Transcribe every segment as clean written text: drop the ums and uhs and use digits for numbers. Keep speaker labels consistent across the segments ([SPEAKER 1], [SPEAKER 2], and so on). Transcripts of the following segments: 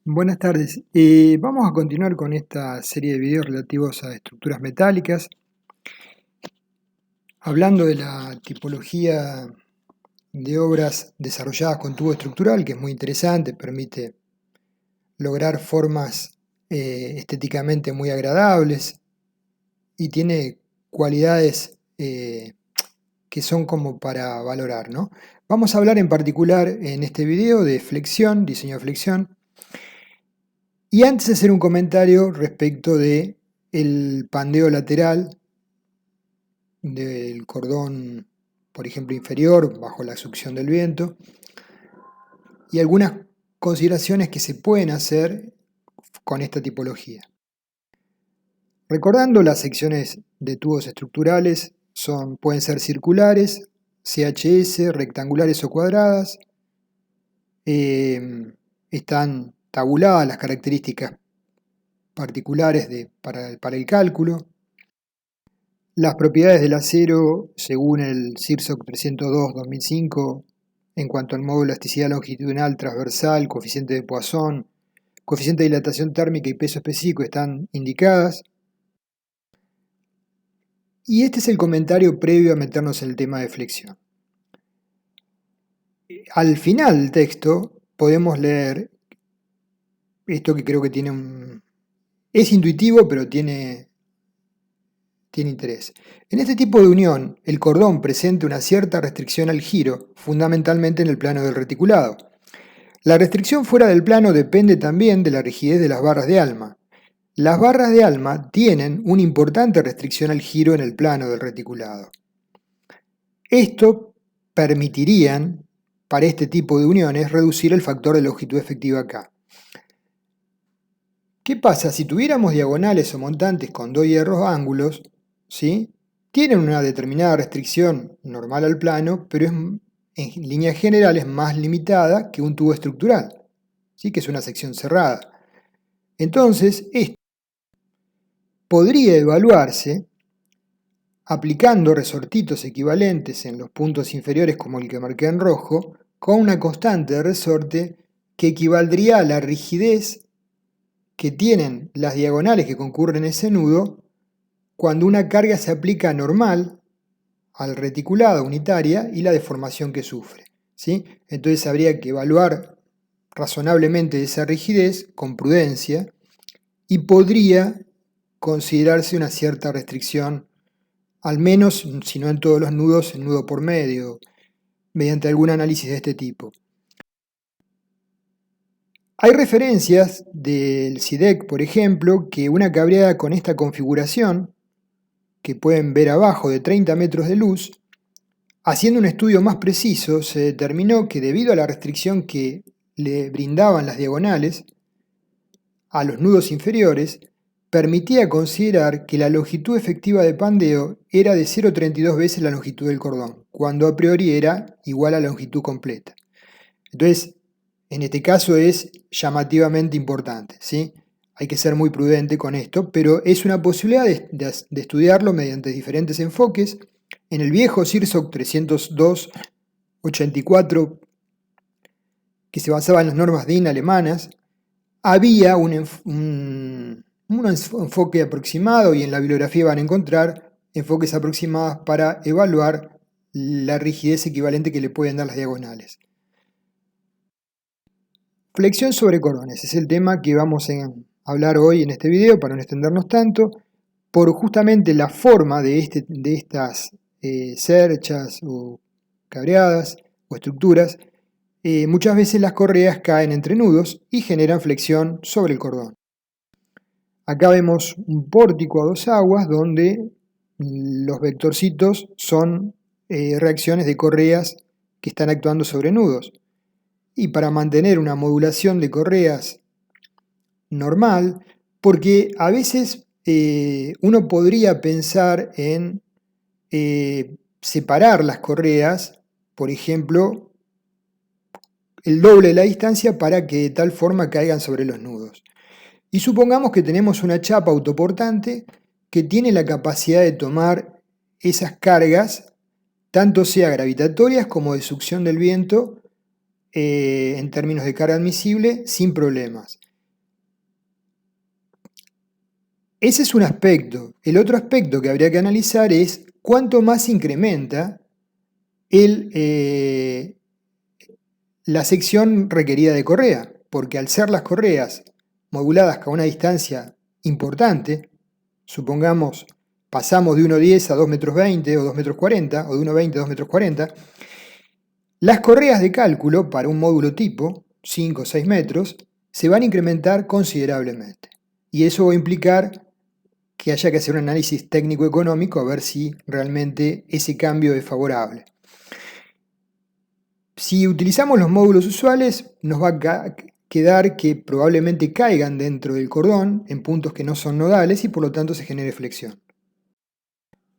[SPEAKER 1] Buenas tardes. Vamos a continuar con esta serie de videos relativos a estructuras metálicas, hablando de la tipología de obras desarrolladas con tubo estructural, que es muy interesante, permite lograr formas estéticamente muy agradables y tiene cualidades que son como para valorar, ¿no? Vamos a hablar en particular en este video de flexión, diseño de flexión. Y antes de hacer un comentario respecto de el pandeo lateral del cordón, por ejemplo, inferior, bajo la succión del viento, y algunas consideraciones que se pueden hacer con esta tipología. Recordando, las secciones de tubos estructurales pueden ser circulares, CHS, rectangulares o cuadradas. Están tabuladas las características particulares para el cálculo. Las propiedades del acero, según el CIRSOC 302-2005, en cuanto al modo de elasticidad longitudinal transversal, coeficiente de Poisson, coeficiente de dilatación térmica y peso específico, están indicadas. Y este es el comentario previo a meternos en el tema de flexión. Al final del texto podemos leer esto que creo que es intuitivo, pero tiene interés. En este tipo de unión, el cordón presenta una cierta restricción al giro, fundamentalmente en el plano del reticulado. La restricción fuera del plano depende también de la rigidez de las barras de alma. Las barras de alma tienen una importante restricción al giro en el plano del reticulado. Esto permitirían, para este tipo de uniones, reducir el factor de longitud efectiva acá. ¿Qué pasa? Si tuviéramos diagonales o montantes con dos hierros ángulos, ¿sí? Tienen una determinada restricción normal al plano, pero en líneas generales más limitada que un tubo estructural, ¿sí? Que es una sección cerrada. Entonces, esto podría evaluarse aplicando resortitos equivalentes en los puntos inferiores, como el que marqué en rojo, con una constante de resorte que equivaldría a la rigidez que tienen las diagonales que concurren en ese nudo cuando una carga se aplica normal al reticulado unitaria y la deformación que sufre, ¿sí? Entonces habría que evaluar razonablemente esa rigidez con prudencia y podría considerarse una cierta restricción, al menos, si no en todos los nudos, en nudo por medio, mediante algún análisis de este tipo. Hay referencias del SIDEC, por ejemplo, que una cableada con esta configuración, que pueden ver abajo, de 30 metros de luz, haciendo un estudio más preciso, se determinó que debido a la restricción que le brindaban las diagonales a los nudos inferiores, permitía considerar que la longitud efectiva de pandeo era de 0,32 veces la longitud del cordón, cuando a priori era igual a la longitud completa. Entonces, en este caso es llamativamente importante, ¿sí? Hay que ser muy prudente con esto, pero es una posibilidad de estudiarlo mediante diferentes enfoques. En el viejo CIRSOC 302-84, que se basaba en las normas DIN alemanas, había un enfoque aproximado, y en la bibliografía van a encontrar enfoques aproximados para evaluar la rigidez equivalente que le pueden dar las diagonales. Flexión sobre cordones es el tema que vamos a hablar hoy en este video, para no extendernos tanto, por justamente la forma de estas cerchas o cabreadas o estructuras. Muchas veces las correas caen entre nudos y generan flexión sobre el cordón. Acá vemos un pórtico a dos aguas donde los vectorcitos son reacciones de correas que están actuando sobre nudos. Y para mantener una modulación de correas normal, porque a veces uno podría pensar en separar las correas, por ejemplo, el doble de la distancia para que de tal forma caigan sobre los nudos. Y supongamos que tenemos una chapa autoportante que tiene la capacidad de tomar esas cargas, tanto sea gravitatorias como de succión del viento, en términos de carga admisible, sin problemas. Ese es un aspecto. El otro aspecto que habría que analizar es cuánto más incrementa la sección requerida de correa, porque al ser las correas moduladas a una distancia importante, supongamos pasamos de 1,10 a 2,20 m o 2,40 m, o de 1,20 a 2,40 m, las correas de cálculo para un módulo tipo, 5 o 6 metros, se van a incrementar considerablemente. Y eso va a implicar que haya que hacer un análisis técnico-económico a ver si realmente ese cambio es favorable. Si utilizamos los módulos usuales, nos va a quedar que probablemente caigan dentro del cordón en puntos que no son nodales y por lo tanto se genere flexión.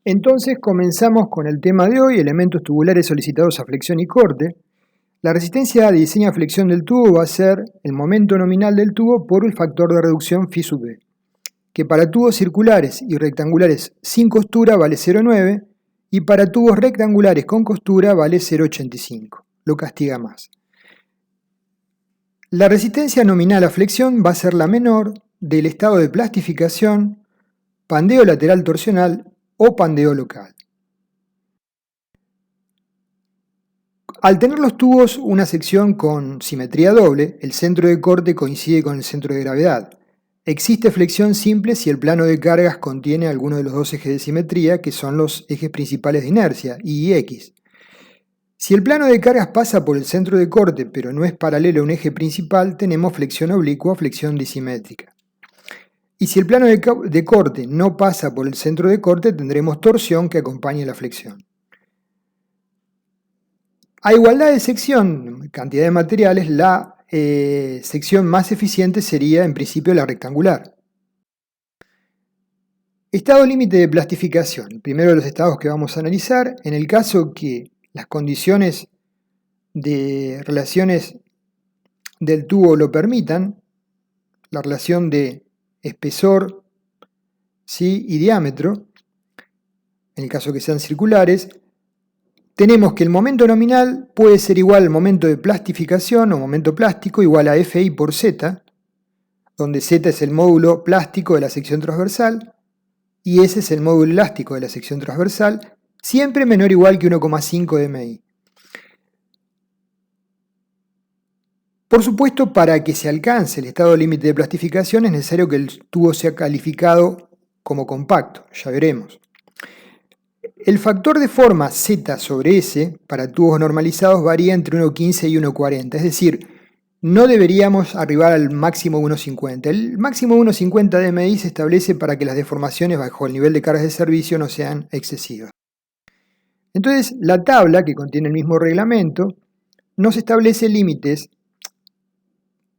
[SPEAKER 1] Entonces comenzamos con el tema de hoy, elementos tubulares solicitados a flexión y corte. La resistencia de diseño a flexión del tubo va a ser el momento nominal del tubo por el factor de reducción Φ sub B, que para tubos circulares y rectangulares sin costura vale 0,9 y para tubos rectangulares con costura vale 0,85. Lo castiga más. La resistencia nominal a flexión va a ser la menor del estado de plastificación, pandeo lateral torsional o pandeo local. Al tener los tubos una sección con simetría doble, el centro de corte coincide con el centro de gravedad. Existe flexión simple si el plano de cargas contiene alguno de los dos ejes de simetría, que son los ejes principales de inercia, Y y X. Si el plano de cargas pasa por el centro de corte, pero no es paralelo a un eje principal, tenemos flexión oblicua o flexión disimétrica. Y si el plano de corte no pasa por el centro de corte, tendremos torsión que acompaña la flexión. A igualdad de sección, cantidad de materiales, la sección más eficiente sería en principio la rectangular. Estado límite de plastificación, el primero de los estados que vamos a analizar. En el caso que las condiciones de relaciones del tubo lo permitan, la relación de espesor, ¿sí?, y diámetro, en el caso que sean circulares, tenemos que el momento nominal puede ser igual al momento de plastificación o momento plástico igual a Fi por Z, donde Z es el módulo plástico de la sección transversal y S es el módulo elástico de la sección transversal, siempre menor o igual que 1,5 de MI. Por supuesto, para que se alcance el estado límite de plastificación es necesario que el tubo sea calificado como compacto, ya veremos. El factor de forma Z sobre S para tubos normalizados varía entre 1,15 y 1,40, es decir, no deberíamos arribar al máximo 1,50. El máximo 1,50 de MI se establece para que las deformaciones bajo el nivel de cargas de servicio no sean excesivas. Entonces, la tabla, que contiene el mismo reglamento, nos establece límites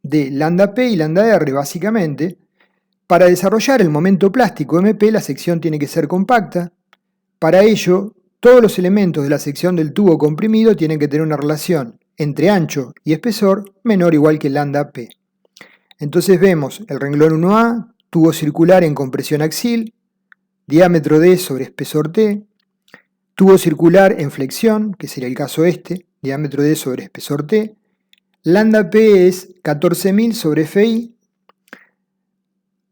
[SPEAKER 1] de lambda P y lambda R, básicamente. Para desarrollar el momento plástico MP, la sección tiene que ser compacta. Para ello, todos los elementos de la sección del tubo comprimido tienen que tener una relación entre ancho y espesor menor o igual que lambda P. Entonces vemos el renglón 1A, tubo circular en compresión axial, diámetro D sobre espesor T, tubo circular en flexión, que sería el caso este, diámetro D sobre espesor T, lambda P es 14.000 sobre Fi,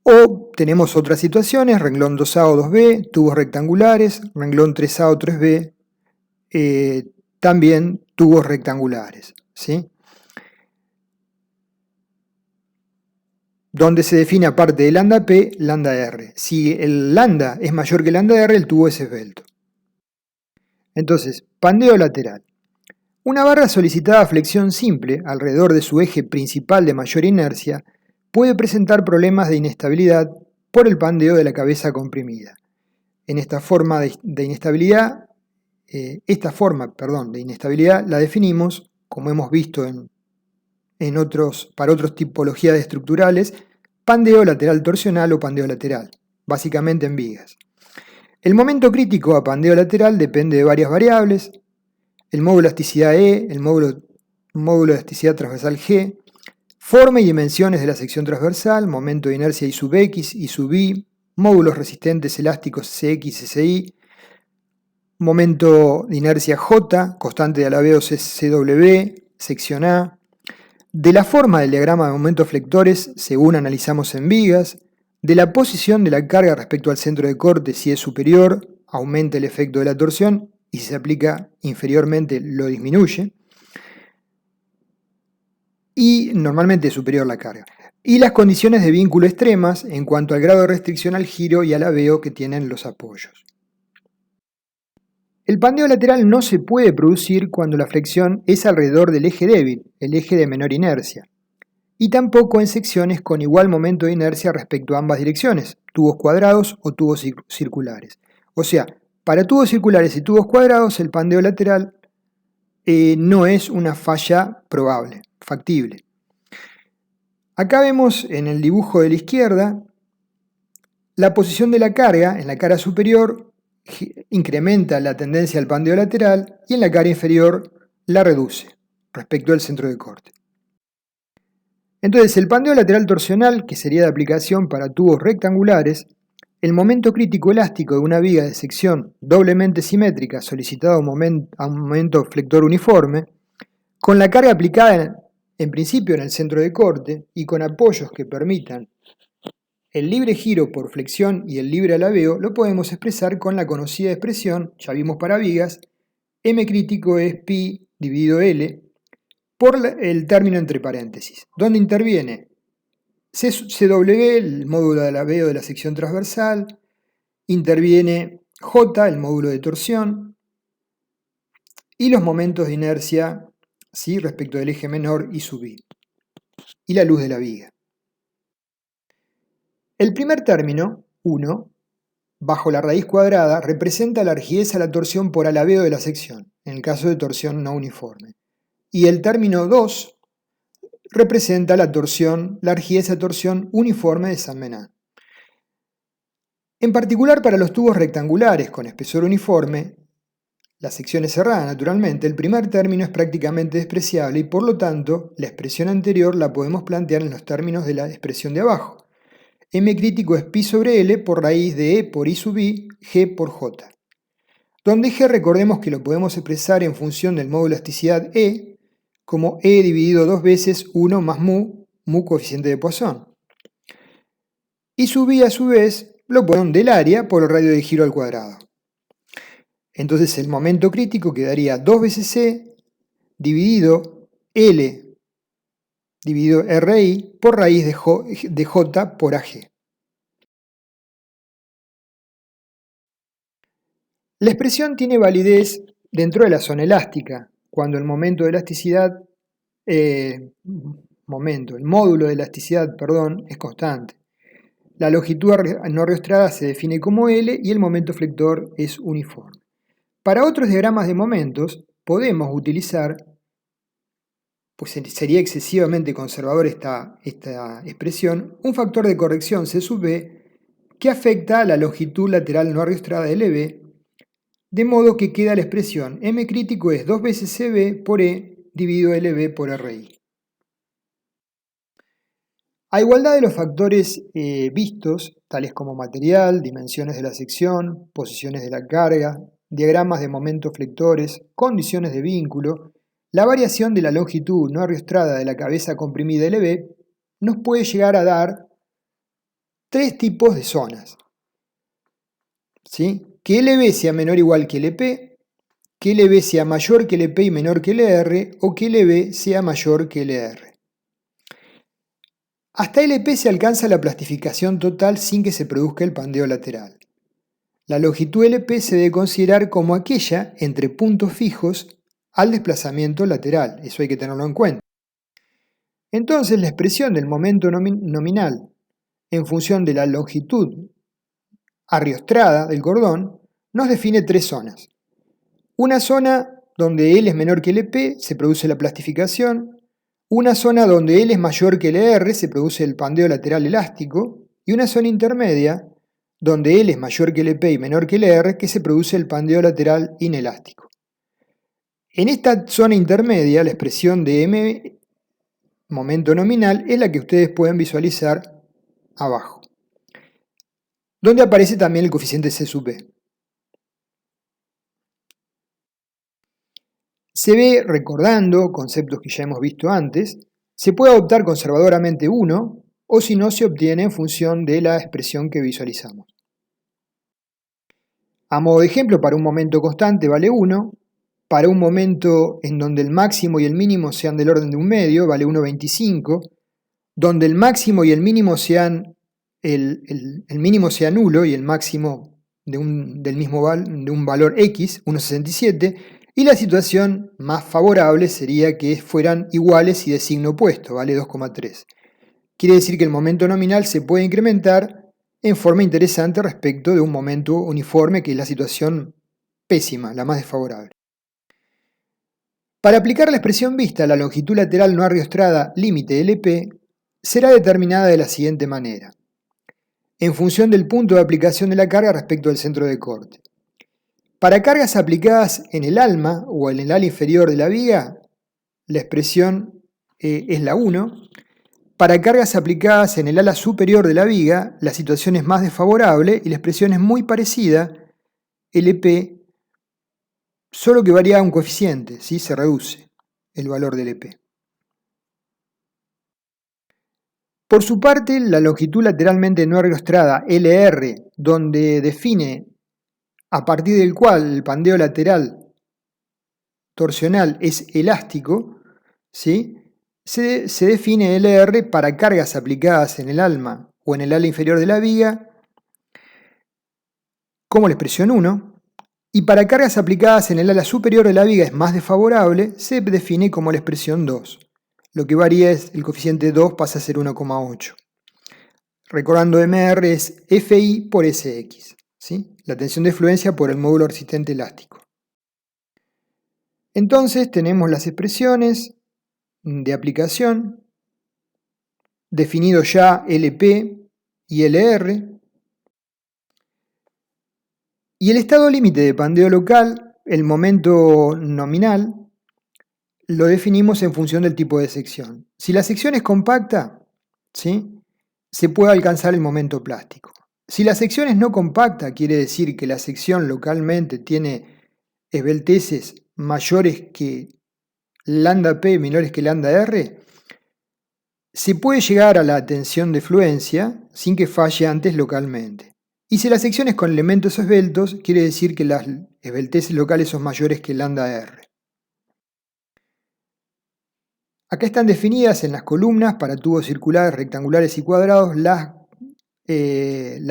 [SPEAKER 1] o tenemos otras situaciones, renglón 2A o 2B, tubos rectangulares, renglón 3A o 3B, también tubos rectangulares, ¿sí?, donde se define aparte de lambda P, lambda R. Si el lambda es mayor que lambda R, el tubo es esbelto. Entonces, pandeo lateral. Una barra solicitada a flexión simple alrededor de su eje principal de mayor inercia puede presentar problemas de inestabilidad por el pandeo de la cabeza comprimida. En esta forma de inestabilidad, de inestabilidad la definimos, como hemos visto para otras tipologías de estructurales, pandeo lateral torsional o pandeo lateral, básicamente en vigas. El momento crítico a pandeo lateral depende de varias variables: el módulo de elasticidad E, el módulo de elasticidad transversal G, forma y dimensiones de la sección transversal, momento de inercia I sub X, I sub Y, módulos resistentes elásticos CX, SI, momento de inercia J, constante de alabeo CW, sección A, de la forma del diagrama de momentos flectores según analizamos en vigas, De la posición de la carga respecto al centro de corte, si es superior, aumenta el efecto de la torsión y si se aplica inferiormente lo disminuye. Y normalmente es superior la carga. Y las condiciones de vínculo extremas en cuanto al grado de restricción al giro y al aveo que tienen los apoyos. El pandeo lateral no se puede producir cuando la flexión es alrededor del eje débil, el eje de menor inercia, y tampoco en secciones con igual momento de inercia respecto a ambas direcciones, tubos cuadrados o tubos circulares. O sea, para tubos circulares y tubos cuadrados el pandeo lateral no es una falla probable, factible. Acá vemos en el dibujo de la izquierda la posición de la carga en la cara superior incrementa la tendencia al pandeo lateral y en la cara inferior la reduce respecto al centro de corte. Entonces, el pandeo lateral torsional, que sería de aplicación para tubos rectangulares, el momento crítico elástico de una viga de sección doblemente simétrica solicitado a un momento flector uniforme, con la carga aplicada en principio en el centro de corte y con apoyos que permitan el libre giro por flexión y el libre alabeo, lo podemos expresar con la conocida expresión, ya vimos para vigas, M crítico es pi dividido L por el término entre paréntesis, donde interviene CW, el módulo de alabeo de la sección transversal, interviene J, el módulo de torsión, y los momentos de inercia, ¿sí?, respecto del eje menor y su I, y la luz de la viga. El primer término, 1, bajo la raíz cuadrada, representa la rigidez a la torsión por alabeo de la sección, en el caso de torsión no uniforme. Y el término 2 representa la rigidez a torsión uniforme de San Menán. En particular para los tubos rectangulares con espesor uniforme, la sección es cerrada naturalmente, el primer término es prácticamente despreciable y por lo tanto la expresión anterior la podemos plantear en los términos de la expresión de abajo. M crítico es pi sobre L por raíz de E por I sub I, G por J. Donde G recordemos que lo podemos expresar en función del módulo de elasticidad E, como E dividido 2 veces 1 más mu coeficiente de Poisson. I sub I a su vez lo ponemos del área por el radio de giro al cuadrado. Entonces el momento crítico quedaría 2 veces C dividido L dividido RI por raíz de J por AG. La expresión tiene validez dentro de la zona elástica, cuando el momento de elasticidad, el módulo de elasticidad, es constante. La longitud no riostrada se define como L y el momento flector es uniforme. Para otros diagramas de momentos podemos utilizar, pues sería excesivamente conservador esta expresión, un factor de corrección C sub B que afecta a la longitud lateral no ariostrada LB, de modo que queda la expresión M crítico es 2 veces CB por E dividido LB por RI. A igualdad de los factores vistos, tales como material, dimensiones de la sección, posiciones de la carga, diagramas de momentos flectores, condiciones de vínculo, la variación de la longitud no ariostrada de la cabeza comprimida LB nos puede llegar a dar tres tipos de zonas. ¿Sí? Que LB sea menor o igual que LP, que LB sea mayor que LP y menor que LR, o que LB sea mayor que LR. Hasta LP se alcanza la plastificación total sin que se produzca el pandeo lateral. La longitud LP se debe considerar como aquella entre puntos fijos al desplazamiento lateral, eso hay que tenerlo en cuenta. Entonces la expresión del momento nominal en función de la longitud arriostrada del cordón nos define tres zonas. Una zona donde L es menor que LP se produce la plastificación, una zona donde L es mayor que LR se produce el pandeo lateral elástico y una zona intermedia donde L es mayor que LP y menor que LR que se produce el pandeo lateral inelástico. En esta zona intermedia la expresión de M momento nominal es la que ustedes pueden visualizar abajo, donde aparece también el coeficiente C sub B. Se ve, recordando conceptos que ya hemos visto antes, se puede adoptar conservadoramente 1 o si no se obtiene en función de la expresión que visualizamos. A modo de ejemplo, para un momento constante vale 1, para un momento en donde el máximo y el mínimo sean del orden de un medio vale 1,25, donde el máximo y el mínimo sean el mínimo sea nulo y el máximo de un valor x, 1,67, y la situación más favorable sería que fueran iguales y de signo opuesto, vale 2,3. Quiere decir que el momento nominal se puede incrementar en forma interesante respecto de un momento uniforme, que es la situación pésima, la más desfavorable. Para aplicar la expresión vista, la longitud lateral no arriostrada límite LP será determinada de la siguiente manera, en función del punto de aplicación de la carga respecto al centro de corte. Para cargas aplicadas en el alma o en el ala inferior de la viga, la expresión es la 1. Para cargas aplicadas en el ala superior de la viga, la situación es más desfavorable y la expresión es muy parecida, LP, solo que varía un coeficiente, ¿sí? Se reduce el valor del LP. Por su parte, la longitud lateralmente no arriostrada, LR, donde define a partir del cual el pandeo lateral torsional es elástico, ¿sí? Se define LR para cargas aplicadas en el alma o en el ala inferior de la viga como la expresión 1, y para cargas aplicadas en el ala superior de la viga es más desfavorable, se define como la expresión 2. Lo que varía es el coeficiente 2 pasa a ser 1,8. Recordando, MR es FI por SX, ¿sí? La tensión de fluencia por el módulo resistente elástico. Entonces tenemos las expresiones de aplicación, definido ya LP y LR, y el estado límite de pandeo local, el momento nominal, lo definimos en función del tipo de sección. Si la sección es compacta, ¿sí?, se puede alcanzar el momento plástico. Si la sección es no compacta, quiere decir que la sección localmente tiene esbelteces mayores que lambda P menores que lambda R, se puede llegar a la tensión de fluencia sin que falle antes localmente. Y si la sección es con elementos esbeltos, quiere decir que las esbelteces locales son mayores que lambda R. Acá están definidas en las columnas para tubos circulares, rectangulares y cuadrados la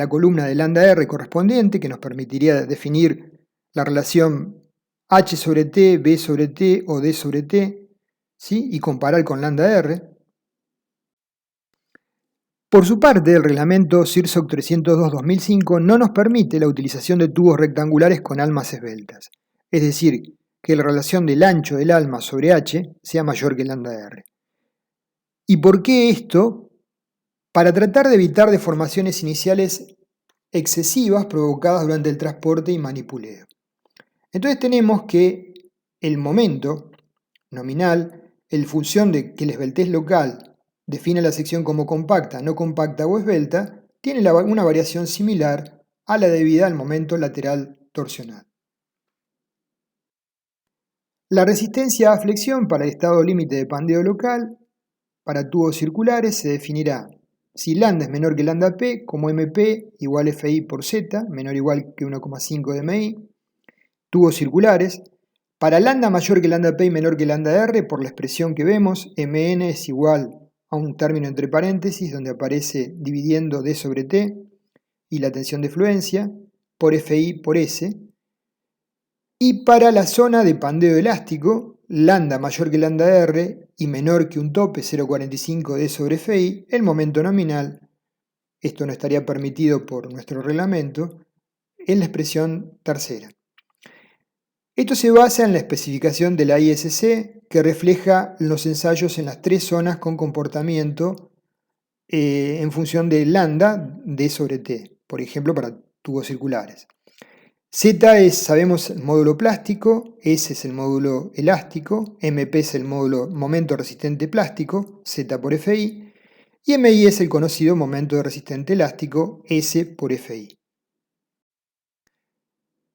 [SPEAKER 1] columna de lambda R correspondiente, que nos permitiría definir la relación H sobre T, B sobre T o D sobre T, ¿sí?, y comparar con lambda R. Por su parte, el reglamento CIRSOC 302-2005 no nos permite la utilización de tubos rectangulares con almas esbeltas, es decir, que la relación del ancho del alma sobre H sea mayor que lambda R. ¿Y por qué esto? Para tratar de evitar deformaciones iniciales excesivas provocadas durante el transporte y manipuleo. Entonces tenemos que el momento nominal, en función de que la esbeltez local define la sección como compacta, no compacta o esbelta, tiene una variación similar a la debida al momento lateral torsional. La resistencia a flexión para el estado límite de pandeo local para tubos circulares se definirá si lambda es menor que lambda P como MP igual FI por Z, menor o igual que 1,5 de MI. Tubos circulares, para lambda mayor que lambda P y menor que lambda R, por la expresión que vemos, Mn es igual a un término entre paréntesis donde aparece dividiendo D sobre T y la tensión de fluencia por FI por S. Y para la zona de pandeo elástico, lambda mayor que lambda R y menor que un tope 0,45 D sobre FI, el momento nominal, esto no estaría permitido por nuestro reglamento, es la expresión tercera. Esto se basa en la especificación de la ISC que refleja los ensayos en las tres zonas con comportamiento en función de lambda D sobre T, por ejemplo para tubos circulares. Z es, sabemos, el módulo plástico, S es el módulo elástico, MP es el módulo momento resistente plástico, Z por FI, y MI es el conocido momento de resistente elástico, S por FI.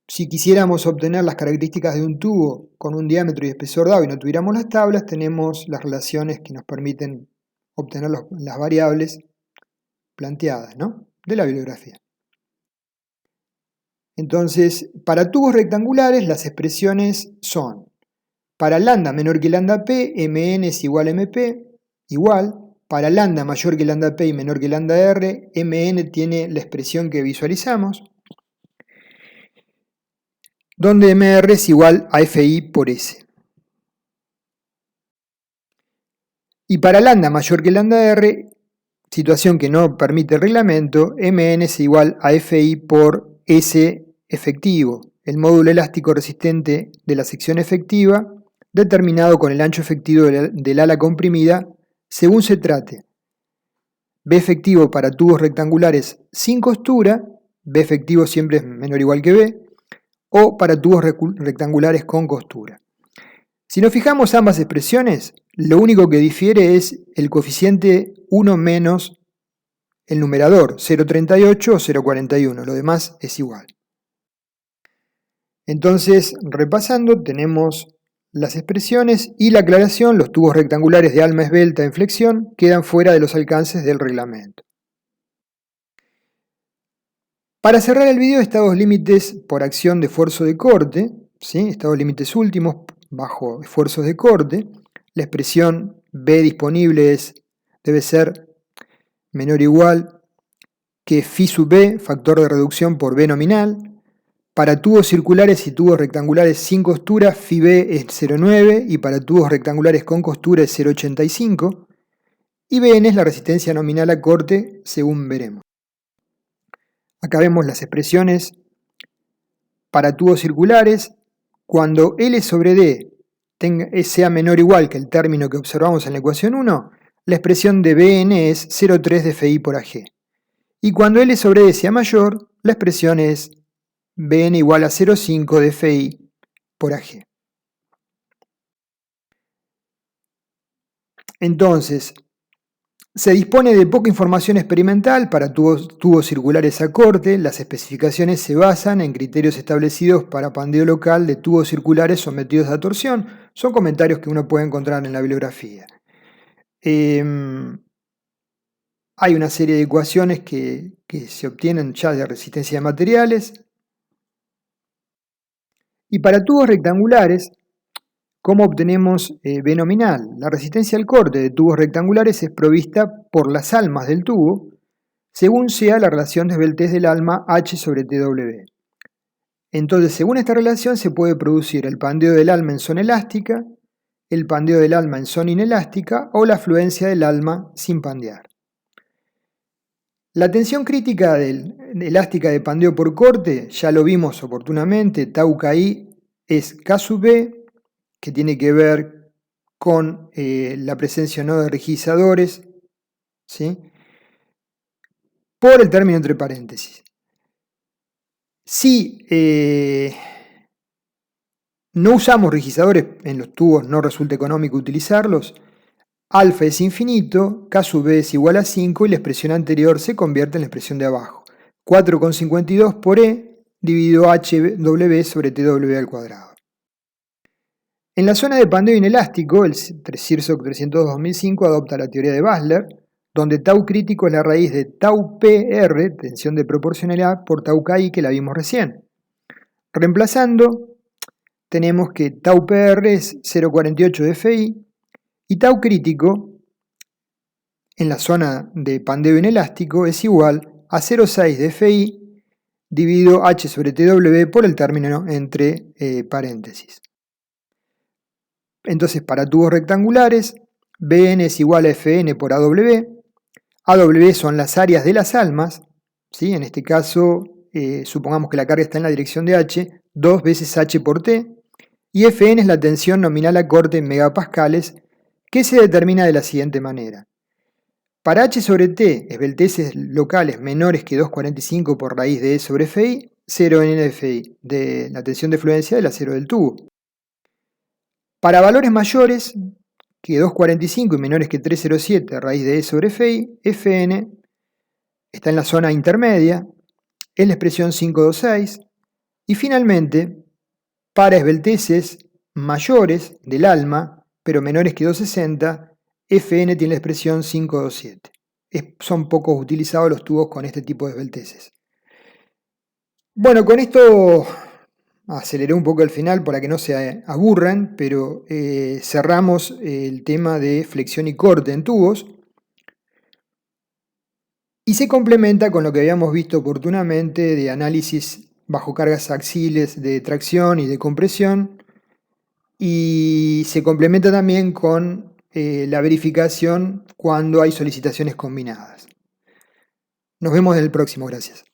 [SPEAKER 1] Si quisiéramos obtener las características de un tubo con un diámetro y espesor dado y no tuviéramos las tablas, tenemos las relaciones que nos permiten obtener las variables planteadas, ¿no?, de la bibliografía. Entonces, para tubos rectangulares las expresiones son: para lambda menor que lambda p, mn es igual a mp, igual. Para lambda mayor que lambda p y menor que lambda r, mn tiene la expresión que visualizamos, donde mr es igual a fi por s. Y para lambda mayor que lambda r, situación que no permite el reglamento, mn es igual a fi por s efectivo, el módulo elástico resistente de la sección efectiva, determinado con el ancho efectivo del ala comprimida, según se trate. B efectivo para tubos rectangulares sin costura, B efectivo siempre es menor o igual que B, o para tubos rectangulares con costura. Si nos fijamos ambas expresiones, lo único que difiere es el coeficiente 1 menos el numerador, 0,38 o 0,41, lo demás es igual. Entonces, repasando, tenemos las expresiones y la aclaración: los tubos rectangulares de alma esbelta en flexión quedan fuera de los alcances del reglamento. Para cerrar el video, estados límites por acción de esfuerzo de corte, ¿sí?, estados límites últimos bajo esfuerzos de corte. La expresión B disponible debe ser menor o igual que phi sub B, factor de reducción por B nominal. Para tubos circulares y tubos rectangulares sin costura, phi B es 0,9 y para tubos rectangulares con costura es 0,85. Y Bn es la resistencia nominal a corte, según veremos. Acá vemos las expresiones para tubos circulares. Cuando L sobre D sea menor o igual que el término que observamos en la ecuación 1, la expresión de Bn es 0,3 de Fi por Ag. Y cuando L sobre D sea mayor, la expresión es Bn igual a 0,5 de Fi por Ag. Entonces, se dispone de poca información experimental para tubos circulares a corte. Las especificaciones se basan en criterios establecidos para pandeo local de tubos circulares sometidos a torsión. Son comentarios que uno puede encontrar en la bibliografía. Hay una serie de ecuaciones que se obtienen ya de resistencia de materiales. Y para tubos rectangulares, ¿cómo obtenemos B nominal? La resistencia al corte de tubos rectangulares es provista por las almas del tubo, según sea la relación de esbeltez del alma H sobre TW. Entonces, según esta relación, se puede producir el pandeo del alma en zona elástica, el pandeo del alma en zona inelástica o la fluencia del alma sin pandear. La tensión crítica elástica de pandeo por corte, ya lo vimos oportunamente, tau KI es K sub B, que tiene que ver con la presencia o no de rigidizadores, ¿sí?, por el término entre paréntesis. Si no usamos rigidizadores en los tubos, no resulta económico utilizarlos, alfa es infinito, K sub B es igual a 5 y la expresión anterior se convierte en la expresión de abajo. 4,52 por E dividido HW sobre TW al cuadrado. En la zona de pandeo inelástico, el CIRSOC 302-2005 adopta la teoría de Basler, donde tau crítico es la raíz de tau PR, tensión de proporcionalidad, por tau KI, que la vimos recién. Reemplazando, tenemos que tau PR es 0,48 de Fi y tau crítico en la zona de pandeo inelástico es igual a 0,6 de Fi dividido H sobre TW por el término entre paréntesis. Entonces, para tubos rectangulares, Bn es igual a Fn por AW. AW son las áreas de las almas, ¿sí? En este caso, supongamos que la carga está en la dirección de H, 2 veces H por T, y Fn es la tensión nominal a corte en megapascales, que se determina de la siguiente manera. Para H sobre T, esbelteces locales menores que 2,45 por raíz de E sobre Fi, 0 en de Fi, de la tensión de fluencia del acero del tubo. Para valores mayores que 2,45 y menores que 3,07 a raíz de E sobre Fi, Fn está en la zona intermedia, es la expresión 526, y finalmente, para esbelteces mayores del alma, pero menores que 2,60, Fn tiene la expresión 527. son poco utilizados los tubos con este tipo de esbelteces. Bueno, con esto aceleré un poco el final para que no se aburran, pero cerramos el tema de flexión y corte en tubos. Y se complementa con lo que habíamos visto oportunamente de análisis bajo cargas axiles de tracción y de compresión. Y se complementa también con la verificación cuando hay solicitaciones combinadas. Nos vemos en el próximo, gracias.